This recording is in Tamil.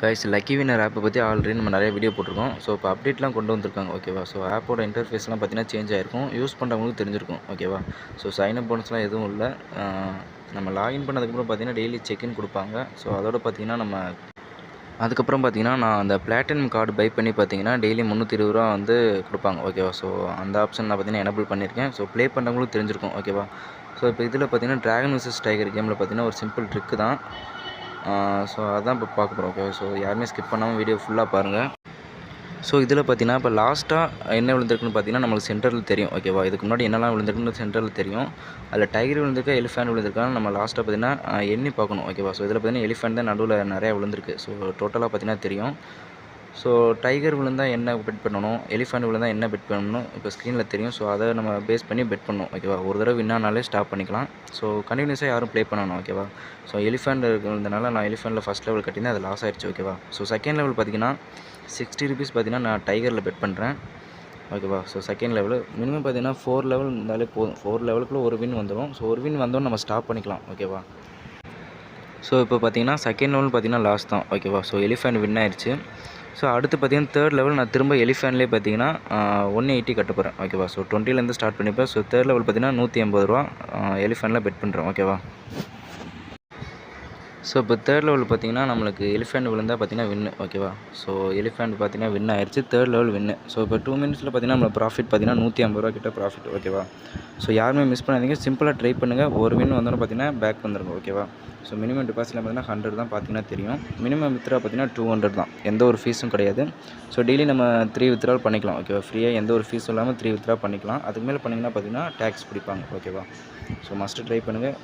கைஸ் லக்கி வின்னர் ஆப்பை பற்றி ஆல்ரெடி நம்ம நிறைய வீடியோ போட்டிருக்கோம். ஸோ இப்போ அப்டேட்லாம் கொண்டு வந்திருக்காங்க. ஓகேவா? ஸோ ஆப்போட இன்டர்ஃபேஸ்லாம் பார்த்தீங்கன்னா சேஞ்ச் ஆகிருக்கும். யூஸ் பண்ணுறவங்களுக்கு தெரிஞ்சிருக்கும். ஓகேவா? ஸோ சைன் அப் போனஸ்லாம் எதுவும் இல்லை. நம்ம லாகின் பண்ணதுக்கப்புறம் பார்த்தீங்கன்னா டெய்லி செக்இன் கொடுப்பாங்க. ஸோ அதோட பார்த்தீங்கன்னா அதுக்கப்புறம் பார்த்தீங்கன்னா நான் அந்த பிளாட்டினம் கார்டு பை பண்ணி பார்த்தீங்கன்னா டெய்லி ரூ. 320 வந்து கொடுப்பாங்க. ஓகேவா? ஸோ அந்த ஆப்ஷன் நான் பார்த்தீங்கன்னா எனபிள் பண்ணியிருக்கேன். ஸோ ப்ளே பண்ணுறவங்களுக்கு தெரிஞ்சிருக்கும். ஓகேவா? ஸோ இப்போ இதில் பார்த்தீங்கன்னா டிராகன் vs டைகர் கேமில் பார்த்தீங்கன்னா ஒரு சிம்பிள் ட்ரிக்கு தான். ஸோ அதான் இப்போ பார்க்க போகிறோம். ஓகே, ஸோ யாருமே ஸ்கிப் பண்ணாமல் வீடியோ ஃபுல்லாக பாருங்கள். ஸோ இதில் பார்த்தீங்கன்னா இப்போ லாஸ்ட்டாக என்ன விழுந்திருக்குன்னு பார்த்தீங்கன்னா நம்மளுக்கு சென்டரில் தெரியும். ஓகேவா? இதுக்கு முன்னாடி என்னெல்லாம் விழுந்திருக்குன்னு சென்டரில் தெரியும். அதில் டைகர் விழுந்திருக்கா எலிஃபேண்ட் விழுந்திருக்கான்னு நம்ம லாஸ்ட்டாக பார்த்தீங்கன்னா எண்ணி பார்க்கணும். ஓகேவா? ஸோ இதில் பார்த்தீங்கன்னா எலிஃபேண்ட் தான் நடுவில் நிறையா விழுந்திருக்கு. ஸோ டோட்டலாக பார்த்தீங்கன்னா தெரியும். ஸோ டைகர் விழுந்தால் என்ன பெட் பண்ணணும், எலிஃபேண்ட் விழுந்தால் என்ன பெட் பண்ணணும் இப்போ ஸ்க்ரீனில் தெரியும். ஸோ அதை நம்ம பேஸ் பண்ணி பெட் பண்ணணும். ஓகேவா? ஒரு தடவை வின்னானாலே ஸ்டாப் பண்ணிக்கலாம். ஸோ கண்டினியூஸாக யாரும் ப்ளே பண்ணணும். ஓகேவா? ஸோ எலிஃபேண்ட் இருக்கிறதுனால நான் எலிஃபேண்டில் ஃபஸ்ட் லெவல் கட்டினேன், அது லாஸ் ஆகிடுச்சு. ஓகேவா? ஸோ செகண்ட் லெவல் பார்த்தீங்கன்னா ₹60 பார்த்தீங்கன்னா நான் டைகரில் பெட் பண்ணுறேன். ஓகேவா? ஸோ செகண்ட் லெவலு மினிமம் பார்த்தீங்கன்னா 4 லெவல் இருந்தாலே போதும். 4 லெவலுக்குள்ளே ஒரு வின் வந்துடும். ஸோ ஒரு வின் வந்தோன்னு நம்ம ஸ்டாப் பண்ணிக்கலாம். ஓகேவா? ஸோ இப்போ பார்த்தீங்கன்னா செகண்ட் லெவல் பார்த்தீங்கன்னா லாஸ் தான். ஓகேவா? ஸோ எலிஃபேண்ட் வின் ஆயிடுச்சு. ஸோ அடுத்து பார்த்தீங்கன்னா தேர்ட் லெவல் நான் திரும்ப எலிஃபேண்ட்லேயே பார்த்தீங்கன்னா 180 கட்ட போகிறேன். ஓகேவா? ஸோ 20லேருந்து ஸ்டார்ட் பண்ணிப்பேன். ஸோ தேர்ட் லெவல் பார்த்தீங்கன்னா ₹180 எலிஃபேண்டில் பெட் பண்ணுறேன். ஓகேவா? ஸோ இப்போ தேர்ட் லெவல் பார்த்தீங்கன்னா நம்மளுக்கு எலிஃபேண்ட் விழுந்தால் பார்த்தீங்கன்னா வின்னு. ஓகேவா? ஸோ எலிஃபேண்ட் பார்த்தீங்கன்னா வின் ஆயிடுச்சு. தேர்ட் லெவல் வின்னு. ஸோ இப்போ 2 மினிட்ஸில் பார்த்தீங்கன்னா நம்ம ப்ராஃபிட் பார்த்தீங்கன்னா ₹150 கிட்ட ப்ராஃபிட். ஓகேவா? ஸோ யாருமே மிஸ் பண்ணாதீங்க. சிம்பிளாக ட்ரை பண்ணுங்கள். ஒரு வின் வந்தோன்னு பார்த்தீங்கன்னா பேக் வந்துருங்க. ஓகேவா? ஸோ மினிமம் டெபாசிட்டில் பார்த்தீங்கன்னா 100 தான் பார்த்தீங்கன்னா தெரியும். மினிமம் வித்ரா பார்த்தீங்கன்னா 200 தான். எந்த ஒரு ஃபீஸும் கிடையாது. ஸோ டெய்லி நம்ம 3 வித்ட்ரால் பண்ணிக்கலாம். ஓகேவா? ஃப்ரீயாக எந்த ஒரு ஃபீஸும் இல்லாமல் 3 வித்ட்ரா பண்ணிக்கலாம். அதுக்கு மேலே பண்ணிங்கன்னா பார்த்தீங்கன்னா டேக்ஸ் பிடிப்பாங்க. ஓகேவா? ஸோ மஸ்ட்டு ட்ரை பண்ணுங்கள்.